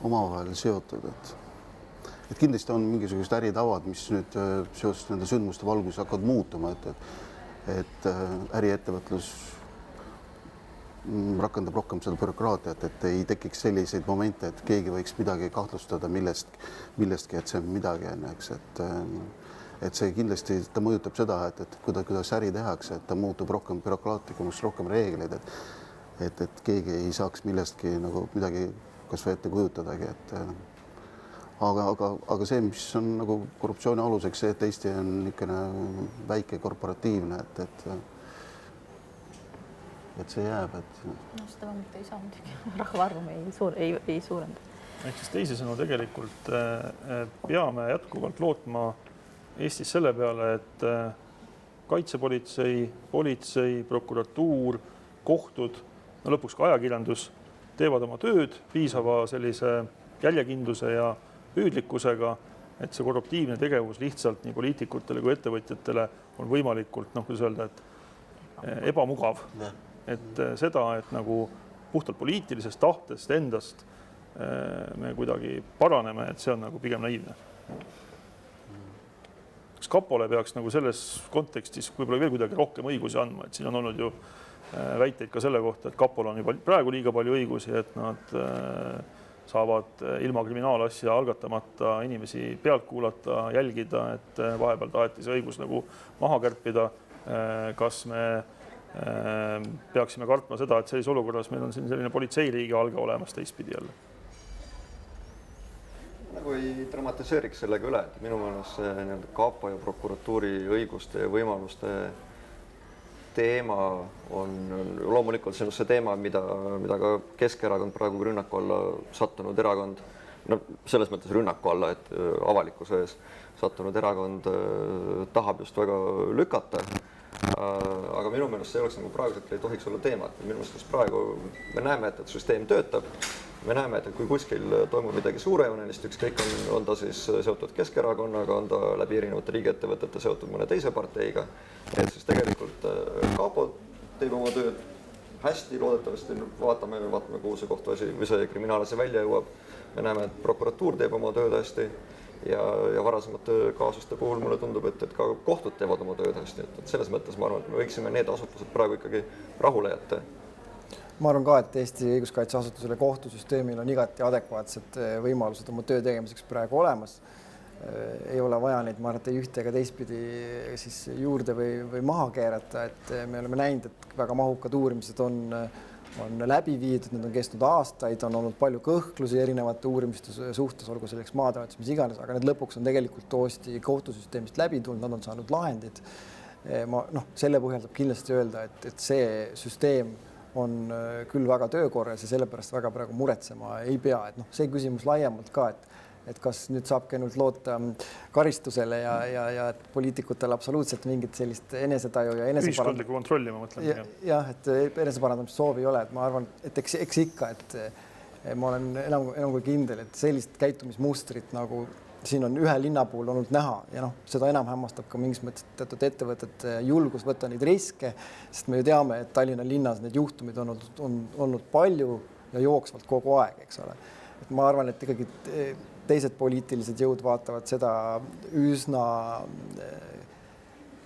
omavahel seotud, et kindlasti on mingisugused äritavad, mis nüüd seoses nende sündmuste valguses hakkavad muutuma, et äriettevõtlus rakendab rohkem seda bürokraatiat, et ei tekiks selliseid momente, et keegi võiks midagi kahtlustada millestki, et see on midagi, eks, et see kindlasti ta mõjutab seda, et kuidas äri tehakse, et ta muutub rohkem bürokraatlikumaks, rohkem reegleid, et keegi ei saaks millestki nagu midagi kas või ette kujutadagi, aga see, mis on nagu korruptsiooni aluseks, see, et Eesti on niisugune väike korporatiivne, et see jääb, et seda mõnda ei saa muidugi, rahvaarvum ei suurenda. Ehk siis teisisõnu tegelikult peame jätkuvalt lootma Eestis selle peale, et kaitsepolitsei, politsei, prokuratuur, kohtud, lõpuks ka ajakirjandus teevad oma tööd piisava sellise jäljekindluse ja püüdlikkusega, et see korruptiivne tegevus lihtsalt nii poliitikutele kui ettevõtjatele on võimalikult, kuidas öelda, et ebamugav. Et seda, et nagu puhtalt poliitilisest tahtest endast me kuidagi paraneme, et see on nagu pigem naiivne. Kas Kapole peaks nagu selles kontekstis võib-olla veel kuidagi rohkem õigusi andma, et siin on olnud ju väiteid ka selle kohta, et Kapol on juba praegu liiga palju õigusi, et nad saavad ilma kriminaalasja algatamata inimesi pealt kuulata, jälgida, et vahepeal taheti see õigus nagu maha kärpida. Kas me peaksime kartma seda, et sellises olukorras meil on siin selline politseiriigi alge olemas teistpidi jälle? Nagu ei dramatiseeriks sellega üle, et minu meelest see kapo ja prokuratuuri õiguste ja võimaluste teema on loomulikult see teema, mida ka Keskerakond praegu rünnaku alla sattunud erakond, selles mõttes rünnaku alla, et avalikkuse ees sattunud erakond tahab just väga lükata. Aga minu meelest see oleks nagu praegusel ei tohiks olla teema. Minu meelest praegu me näeme, et süsteem töötab. Me näeme, et kui kuskil toimub midagi suurejoonelist, ükskõik on ta siis seotud Keskerakonnaga, on ta läbi erinevate riigiettevõtete seotud mõne teise parteiga, et siis tegelikult kapo teeb oma tööd hästi, loodetavasti vaatame, kuhu see kohtuasi või see kriminaalasi välja jõuab. Me näeme, et prokuratuur teeb oma tööd hästi ja varasemate kaasuste puhul mulle tundub, et ka kohtud teevad oma tööd hästi. Et selles mõttes ma arvan, et me võiksime need asutused praegu ikkagi rahule jätta. Ma arvan ka, et Eesti õiguskaitseasutusele kohtusüsteemil on igati adekvaatsed võimalused oma töö tegemiseks praegu olemas. Ei ole vaja neid, ma arvan, et ei ühte ega teistpidi siis juurde või maha keerata, et me oleme näinud, et väga mahukad uurimised on läbi viidud, need on kestnud aastaid, on olnud palju kõhklusi erinevate uurimiste suhtes, olgu selleks maatoetus, mis iganes, aga need lõpuks on tegelikult toosti kohtusüsteemist läbi tulnud, nad on saanud lahendid. Selle põhjal saab kindlasti öelda, et see süsteem on küll väga töökorras ja sellepärast väga praegu muretsema ei pea. Et see küsimus laiemalt ka, et kas nüüd saabki ainult loota karistusele ja et poliitikutel absoluutselt mingit sellist enesetaju ja ühiskondlikku kontrolli, ma mõtlen. Jah, et eneseparandamist soovi ei ole, et ma arvan, et eks ikka, et ma olen enam kui kindel, et sellist käitumismustrit nagu siin on ühe linna puhul olnud näha ja seda enam hämmastab ka mingis mõttes teatud ettevõtete julgus võtta neid riske, sest me ju teame, et Tallinna linnas need juhtumid on olnud palju ja jooksvalt kogu aeg, eks ole. Et ma arvan, et ikkagi teised poliitilised jõud vaatavad seda üsna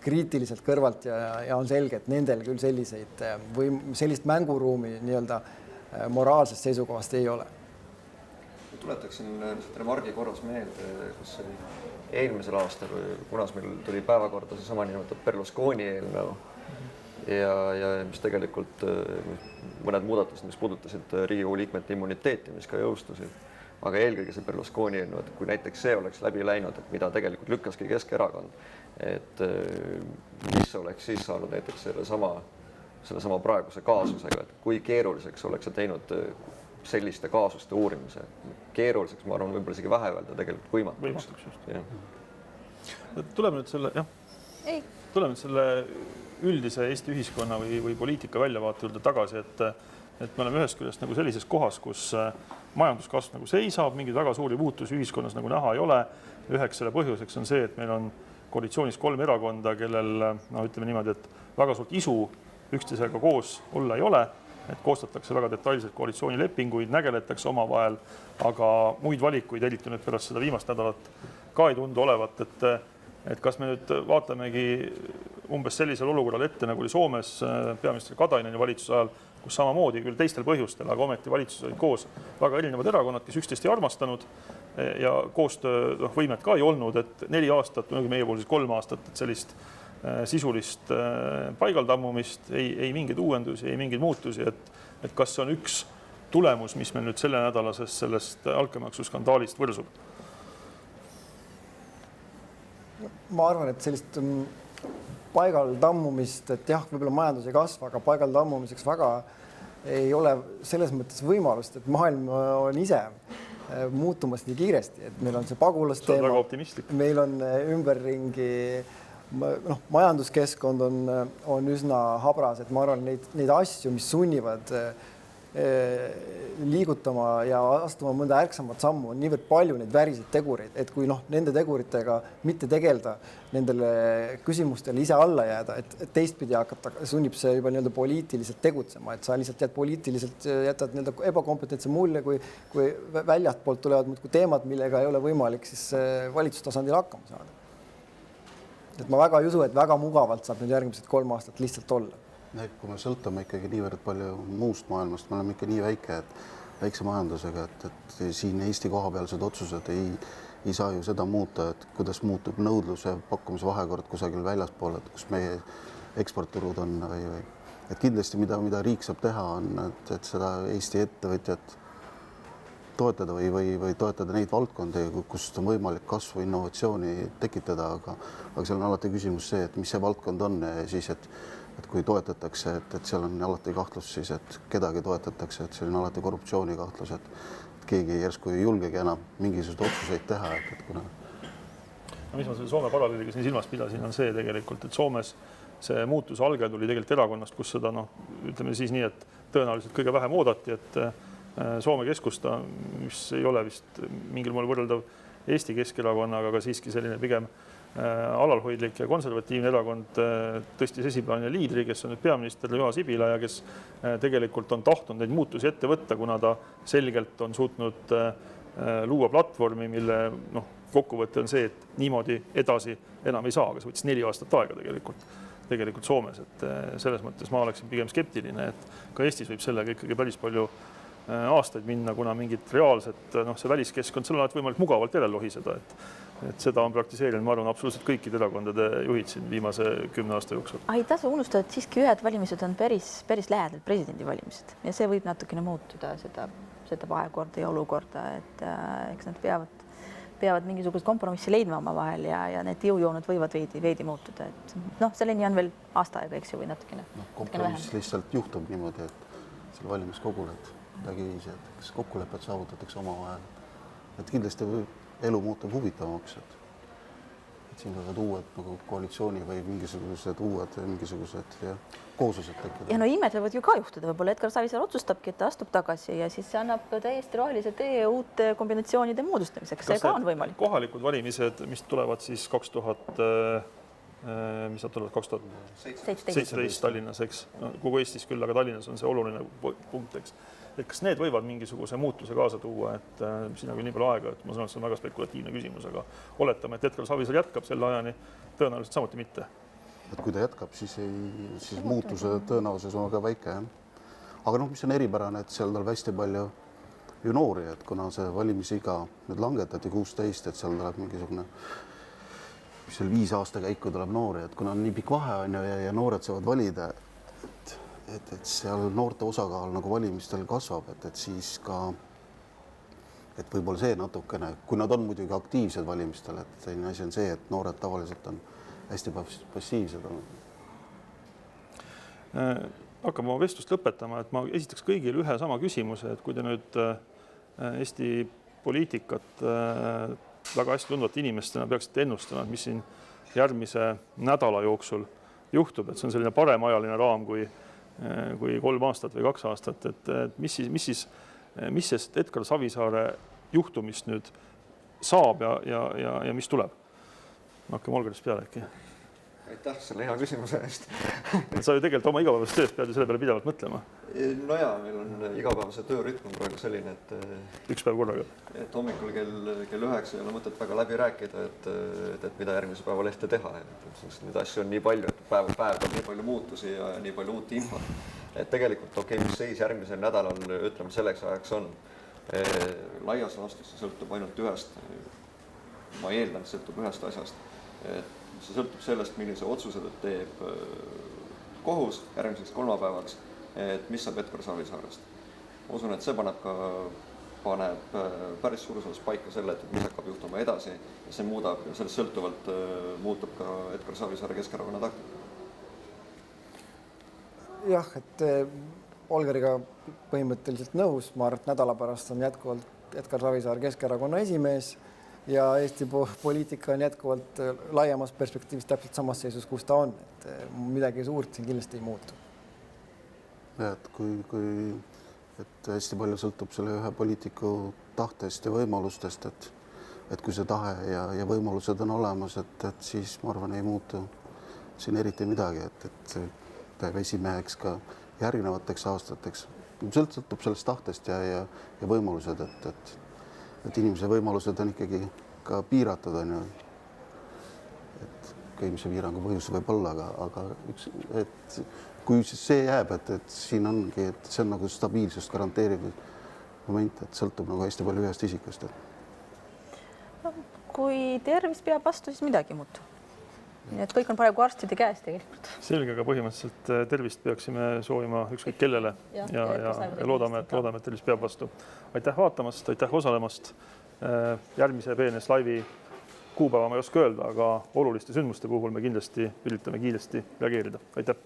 kriitiliselt kõrvalt ja on selge, et nendel küll sellist mänguruumi nii-öelda moraalsest seisukohast ei ole. Tuletaksin remargi korras meelde, kus eelmisel aastal või kunas meil tuli päevakorda see sama nimetatud Berlusconi eelnõu ja mis tegelikult mõned muudatused, mis puudutasid Riigikogu liikmete immuniteeti, mis ka jõustusid. Aga eelkõige see Berlusconi eelnõu, et kui näiteks see oleks läbi läinud, et mida tegelikult lükkaski Keskerakond, et mis oleks siis saanud näiteks sellesama praeguse kaasusega, et kui keeruliseks oleks see teinud selliste kaasuste uurimise. Keeruliseks, ma arvan, võib-olla isegi vähe öelda, tegelikult võimatuks just. Tuleme nüüd selle üldise Eesti ühiskonna või poliitika väljavaate juurde tagasi, et me oleme ühest küljest nagu sellises kohas, kus majanduskasv nagu seisab, mingeid väga suuri muutusi ühiskonnas nagu näha ei ole. Üheks selle põhjuseks on see, et meil on koalitsioonis 3 erakonda, kellel, ütleme niimoodi, et väga suurt isu üksteisega koos olla ei ole. Et koostatakse väga detailselt koalitsioonilepinguid, nägeletakse omavahel, aga muid valikuid eriti nüüd pärast seda viimast nädalat ka ei tundu olevat, et kas me nüüd vaatamegi umbes sellisel olukorral ette, nagu oli Soomes peaminister Kataineni valitsuse ajal, kus samamoodi küll teistel põhjustel, aga ometi valitsus olid koos väga erinevad erakonnad, kes üksteist ei armastanud ja koostöövõimet ka ei olnud, et 4 aastat, meie puhul siis 3 aastat, et sellist sisulist paigaldammumist, ei mingeid uuendusi, ei mingeid muutusi, et kas see on üks tulemus, mis meil nüüd selle nädalasest sellest altkäemaksu skandaalist võrsub? Ma arvan, et sellist paigaldammumist, et jah, võib-olla majandus ei kasva, aga paigaldammumiseks väga ei ole selles mõttes võimalust, et maailm on ise muutumas nii kiiresti, et meil on see pagulasteema, meil on ümberringi majanduskeskkond on üsna habras, et ma arvan, neid asju, mis sunnivad liigutama ja astuma mõnda ärksamat sammu, on niivõrd palju neid väriseid tegureid, et kui nende teguritega mitte tegelda, nendele küsimustele ise alla jääda, et teistpidi hakata, sunnib see juba nii-öelda poliitiliselt tegutsema, et sa lihtsalt jätad nii-öelda ebakompetentse mulje, kui väljast poolt tulevad muudkui teemad, millega ei ole võimalik siis valitsustasandil hakkama saada. Et ma väga ei usu, et väga mugavalt saab nüüd järgmised 3 aastat lihtsalt olla. Kui me sõltame ikkagi niivõrd palju muust maailmast, me oleme ikka nii väikse majandusega, et siin Eesti kohapealsed otsused ei saa ju seda muuta, et kuidas muutub nõudluse pakkumise vahekord kusagil väljaspool, et kus meie eksportturud on või. Et kindlasti, mida riik saab teha, on, et seda Eesti ettevõtjat toetada või toetada neid valdkondi, kus on võimalik kasvu innovatsiooni tekitada, aga seal on alati küsimus see, et mis see valdkond on ja siis, et kui toetatakse, et seal on alati kahtlus siis, et kedagi toetatakse, et see on alati korruptsioonikahtlus, et keegi järsku ei julgegi enam mingisuguseid otsuseid teha, et kuna. Mis ma selle Soome paralleeliga siin silmas pidasin, on see tegelikult, et Soomes see muutuse alge tuli tegelikult erakonnast, kus seda, ütleme siis nii, et tõenäoliselt kõige vähem oodati, et Soome keskusta, mis ei ole vist mingil moel võrreldav Eesti Keskerakonnaga, aga siiski selline pigem alalhoidlik ja konservatiivne erakond tõstis esiplaanile liidri, kes on nüüd peaminister Juha Sipila ja kes tegelikult on tahtnud neid muutusi ette võtta, kuna ta selgelt on suutnud luua platvormi, mille kokkuvõte on see, et niimoodi edasi enam ei saa, aga see võttis 4 aastat aega tegelikult Soomes, et selles mõttes ma oleksin pigem skeptiline, et ka Eestis võib sellega ikkagi päris palju aastaid minna, kuna mingit reaalset, see väliskeskkond, seal on alati võimalik mugavalt järele lohiseda, et seda on praktiseerinud, ma arvan, absoluutselt kõikide erakondade juhid siin viimase 10 aasta jooksul. Ei tasu unustada, et siiski ühed valimised on päris lähedal presidendivalimised ja see võib natukene muutuda seda vahekorda ja olukorda, et eks nad peavad mingisugust kompromissi leidma omavahel ja need jõujooned võivad veidi muutuda, et selleni on veel aasta aega, eks ju, või natukene. Kompromiss lihtsalt juhtub niimoodi, et selle valimiskogul, et midagi viisi, et kas kokkulepped saavutatakse omavahel. Et kindlasti elu muutub huvitavamaks, et siin võivad uued koalitsiooni või mingisugused uued kooslused tekkida. Ja imed võivad ju ka juhtuda, võib-olla Edgar Savisaar otsustabki, et ta astub tagasi ja siis see annab täiesti rohelise tee uute kombinatsioonide moodustamiseks. See ka on võimalik. Kohalikud valimised, mis tulevad siis 2017 Tallinnas, eks? Kogu Eestis küll, aga Tallinnas on see oluline punkt, eks? Et kas need võivad mingisuguse muutuse kaasa tuua, et siin on küll nii palju aega, et ma saan, et see on väga spekulatiivne küsimus, aga oletame, et Edgar Savisaar jätkab selle ajani, tõenäoliselt samuti mitte. Et kui ta jätkab, siis muutuse tõenäosus on väga väike. Aga mis on eripärane, et seal tuleb hästi palju ju noori, et kuna see valimisiga nüüd langetati 16, et seal tuleb mingisugune 5 aasta käiku tuleb noori, et kuna on nii pikk vahe on ja noored saavad valida, et seal noorte osakaal nagu valimistel kasvab, et siis ka, et võib-olla see natukene, kui nad on muidugi aktiivsed valimistel, et teine asi on see, et noored tavaliselt on hästi passiivsed olnud. Hakkame oma vestlust lõpetama, et ma esitaks kõigile ühe sama küsimuse, et kui te nüüd Eesti poliitikat väga hästi tundvate inimestena peaksite ennustama, mis siin järgmise nädala jooksul juhtub, et see on selline parem ajaline raam kui 3 aastat või 2 aastat, et mis sest Edgar Savisaare juhtumist nüüd saab ja mis tuleb? Hakkame Olgarist peale äkki. Aitäh selle hea küsimuse eest. Sa ju tegelikult oma igapäevast tööst pead ju selle peale pidevalt mõtlema. No jaa, meil on igapäevase töörütm praegu selline, et üks päev korraga. Et hommikul kell 9 ei ole mõtet väga läbi rääkida, et mida järgmise päeva lehte teha. Neid asju on nii palju, et päev on nii palju muutusi ja nii palju uut infot. Et tegelikult mis seis järgmisel nädalal, ütleme, selleks ajaks on. Laias laastus see sõltub ainult ühest, ma eeldan, et sõltub ühest asjast. Et see sõltub sellest, millise otsuse teeb kohus järgmiseks kolmapäevaks, et mis saab Edgar Savisaarest. Ma usun, et see paneb päris suures osas paika selle, et mis hakkab juhtuma edasi ja see muudab ja sellest sõltuvalt muutub ka Edgar Savisaare Keskerakonna taktika. Jah, et Olgariga põhimõtteliselt nõus, ma arvan, et nädala pärast on jätkuvalt Edgar Savisaar Keskerakonna esimees ja Eesti poliitika on jätkuvalt laiemas perspektiivis täpselt samas seisus, kus ta on. Et midagi suurt siin kindlasti ei muutu. Ja, et hästi palju sõltub selle ühe poliitiku tahtest ja võimalustest, et kui see tahe ja võimalused on olemas, et siis ma arvan, ei muutu siin eriti midagi, et peab esimeheks ka järgnevateks aastateks. Sõltub sellest tahtest ja võimalused, et inimese võimalused on ikkagi ka piiratud, on ju. Et käimise piirangu põhjus võib olla, aga kui see jääb, et siin ongi, et see on nagu stabiilsust garanteeriv moment, et sõltub nagu hästi palju ühest isikust. Kui tervis peab vastu, siis midagi muutu. Nii et kõik on praegu arstide käes tegelikult. Selge, aga põhimõtteliselt tervist peaksime soovima ükskõik kellele ja loodame, et tervist peab vastu. Aitäh vaatamast, aitäh osalemast. Järgmise BNS Live'i kuupäeva ma ei oska öelda, aga oluliste sündmuste puhul me kindlasti üritame kiiresti reageerida. Aitäh!